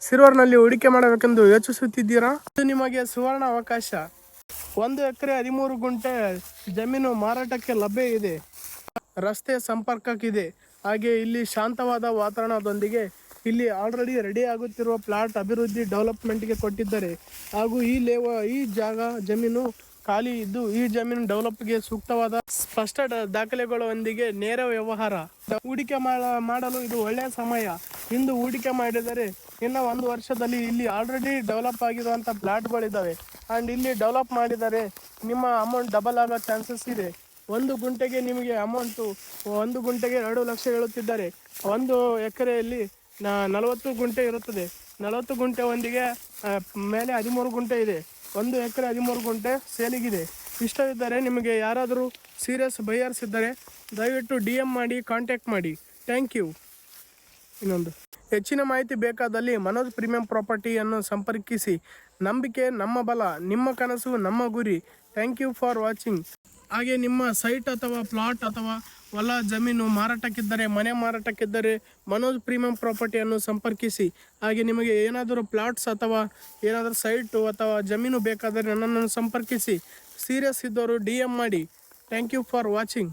ಸಿಲ್ವರ್ನಲ್ಲಿ ಹೂಡಿಕೆ ಮಾಡಬೇಕೆಂದು ಯೋಚಿಸುತ್ತಿದ್ದೀರಾ? ಇದು ನಿಮಗೆ ಸುವರ್ಣ ಅವಕಾಶ. 1 ಎಕರೆ 13 ಗುಂಟೆ ಜಮೀನು ಮಾರಾಟಕ್ಕೆ ಲಭ್ಯ ಇದೆ. ರಸ್ತೆ ಸಂಪರ್ಕಕ್ಕಿದೆ. ಹಾಗೆ ಇಲ್ಲಿ ಶಾಂತವಾದ ವಾತಾವರಣದೊಂದಿಗೆ ಇಲ್ಲಿ ಆಲ್ರೆಡಿ ರೆಡಿ ಆಗುತ್ತಿರುವ ಪ್ಲಾಟ್ ಅಭಿವೃದ್ಧಿ ಡೆವಲಪ್ಮೆಂಟ್ಗೆ ಕೊಟ್ಟಿದ್ದಾರೆ. ಹಾಗೂ ಈ ಜಾಗ ಜಮೀನು ಖಾಲಿ ಇದ್ದು ಈ ಜಮೀನು ಡೆವಲಪ್ಗೆ ಸೂಕ್ತವಾದ ಸ್ಪಷ್ಟ ದಾಖಲೆಗಳೊಂದಿಗೆ ನೇರ ವ್ಯವಹಾರ. ಹೂಡಿಕೆ ಮಾಡಲು ಇದು ಒಳ್ಳೆಯ ಸಮಯ. ಇಂದು ಹೂಡಿಕೆ ಮಾಡಿದರೆ ಇನ್ನು 1 ವರ್ಷದಲ್ಲಿ ಇಲ್ಲಿ ಆಲ್ರೆಡಿ ಡೆವಲಪ್ ಆಗಿರುವಂಥ ಪ್ಲಾಟ್ಗಳಿದ್ದಾವೆ. ಆ್ಯಂಡ್ ಇಲ್ಲಿ ಡೆವಲಪ್ ಮಾಡಿದರೆ ನಿಮ್ಮ ಅಮೌಂಟ್ ಡಬಲ್ ಆಗೋ ಚಾನ್ಸಸ್ ಇದೆ. 1 ಗುಂಟೆಗೆ ನಿಮಗೆ ಅಮೌಂಟು 1 ಗುಂಟೆಗೆ 2 ಲಕ್ಷ ಹೇಳುತ್ತಿದ್ದಾರೆ. 1 ಎಕರೆಯಲ್ಲಿ 40 ಗುಂಟೆ ಇರುತ್ತದೆ. 40 ಗುಂಟೆ ಒಂದಿಗೆ ಮೇಲೆ 13 ಗುಂಟೆ ಇದೆ. 1 ಎಕರೆ 13 ಗುಂಟೆ ಸೇಲಿಗಿದೆ. ಇಷ್ಟವಿದ್ದರೆ ನಿಮಗೆ ಯಾರಾದರೂ ಸೀರಿಯಸ್ ಬೈಯರ್ಸ್ ಇದ್ದರೆ ದಯವಿಟ್ಟು DM ಮಾಡಿ, ಕಾಂಟ್ಯಾಕ್ಟ್ ಮಾಡಿ. Thank you. ಇನ್ನೊಂದು ಹೆಚ್ಚಿನ ಮಾಹಿತಿ ಬೇಕಾದಲ್ಲಿ ಮನೋಜ್ ಪ್ರೀಮಿಯಂ ಪ್ರಾಪರ್ಟಿಯನ್ನು ಸಂಪರ್ಕಿಸಿ. ನಂಬಿಕೆ ನಮ್ಮ ಬಲ, ನಿಮ್ಮ ಕನಸು ನಮ್ಮ ಗುರಿ. Thank you for watching. ಹಾಗೆ ನಿಮ್ಮ ಸೈಟ್ ಅಥವಾ ಪ್ಲಾಟ್ ಅಥವಾ ಹೊಲ ಜಮೀನು ಮಾರಾಟಕ್ಕಿದ್ದರೆ, ಮನೆ ಮಾರಾಟಕ್ಕಿದ್ದರೆ ಮನೋಜ್ ಪ್ರೀಮಿಯಂ ಪ್ರಾಪರ್ಟಿಯನ್ನು ಸಂಪರ್ಕಿಸಿ. ಹಾಗೆ ನಿಮಗೆ ಏನಾದರೂ ಪ್ಲಾಟ್ಸ್ ಅಥವಾ ಏನಾದರೂ ಸೈಟು ಅಥವಾ ಜಮೀನು ಬೇಕಾದರೆ ನನ್ನನ್ನು ಸಂಪರ್ಕಿಸಿ. ಸೀರಿಯಸ್ ಇದ್ದವರು DM ಮಾಡಿ. Thank you for watching.